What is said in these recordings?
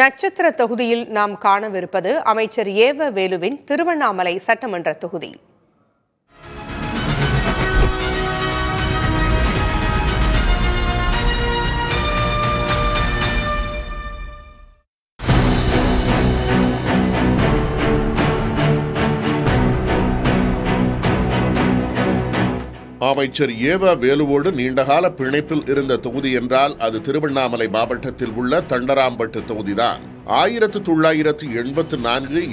நட்சத்திர தொகுதியில் நாம் காணவிருப்பது அமைச்சர் ஏவ வேலுவின் திருவண்ணாமலை சட்டமன்ற தொகுதி. அமைச்சர் ஏவ வேலுவோடு நீண்டகால பிணைப்பில் இருந்த தொகுதி என்றால் அது திருவண்ணாமலை மாவட்டத்தில் உள்ள தண்டராம்பட்டு தொகுதிதான். 1984, 2001,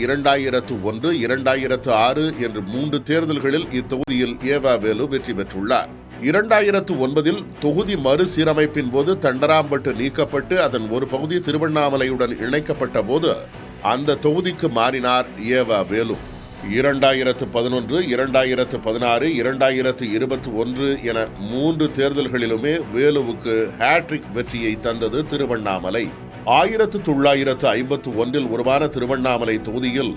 2006 என்று 3 தேர்தல்களில் இத்தொகுதியில் ஏவ வேலு வெற்றி பெற்றுள்ளார். 2009 தொகுதி மறுசீரமைப்பின் போது தண்டராம்பட்டு நீக்கப்பட்டு அதன் ஒரு பகுதி திருவண்ணாமலையுடன் இணைக்கப்பட்ட போது அந்த தொகுதிக்கு மாறினார் ஏவ வேலு. 2011, 2016, 2021 என 3 தேர்தல்களிலுமே வேலுவுக்கு ஹேட்ரிக் வெற்றியை தந்தது திருவண்ணாமலை. 1951 உருவான திருவண்ணாமலை தொகுதியில்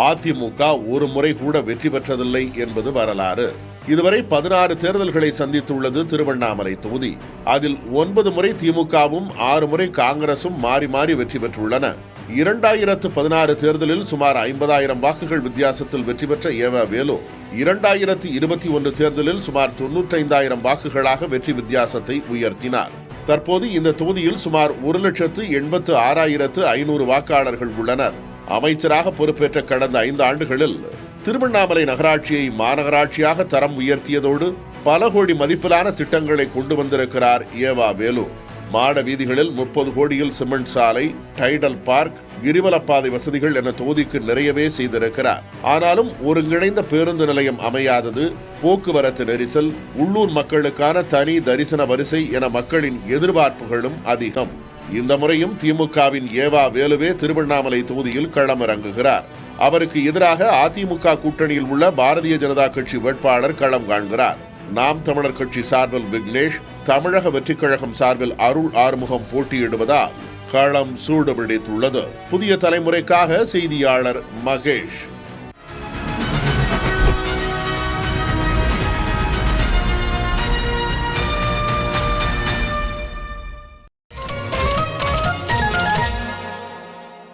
அதிமுக ஒரு முறை கூட வெற்றி பெற்றதில்லை என்பது வரலாறு. இதுவரை 16 தேர்தல்களை சந்தித்துள்ளது திருவண்ணாமலை தொகுதி. அதில் 9 முறை திமுகவும் 6 முறை காங்கிரசும் மாறி மாறி வெற்றி பெற்றுள்ளன. 2016 தேர்தலில் சுமார் 50,000 வாக்குகள் வித்தியாசத்தில் வெற்றி பெற்ற ஏவ வேலு 2021 தேர்தலில் சுமார் 95,000 வாக்குகளாக வெற்றி வித்தியாசத்தை உயர்த்தினார். தற்போது இந்த தொகுதியில் சுமார் 1,86,500 வாக்காளர்கள் உள்ளனர். அமைச்சராக பொறுப்பேற்ற கடந்த 5 ஆண்டுகளில் திருவண்ணாமலை நகராட்சியை மாநகராட்சியாக தரம் உயர்த்தியதோடு பல கோடி மதிப்பிலான திட்டங்களை கொண்டு வந்திருக்கிறார் ஏவ வேலு. மாட வீதிகளில் 30 கோடியில் சிமெண்ட் சாலை, டைடல் பார்க், கிரிவலப்பாதை வசதிகள் என தொகுதிக்கு நிறையவே செய்திருக்கிறார். ஆனாலும் ஒருங்கிணைந்த பேருந்து நிலையம் அமையாதது, போக்குவரத்து நெரிசல், உள்ளூர் மக்களுக்கான தனி தரிசன வரிசை என மக்களின் எதிர்பார்ப்புகளும் அதிகம். இந்த முறையும் திமுகவின் ஏவ வேலுவே திருவண்ணாமலை தொகுதியில் களமிறங்குகிறார். அவருக்கு எதிராக அதிமுக கூட்டணியில் உள்ள பாரதிய ஜனதா கட்சி வேட்பாளர் களம் காண்கிறார். நாம் தமிழர் கட்சி சார்பில் விக்னேஷ், தமிழக வெற்றி கழகம் சார்பில் அருள் ஆறுமுகம் போட்டியிடுவதால் களம் சூடு பிடித்துள்ளது. புதிய தலைமுறைக்காக செய்தியாளர் மகேஷ்.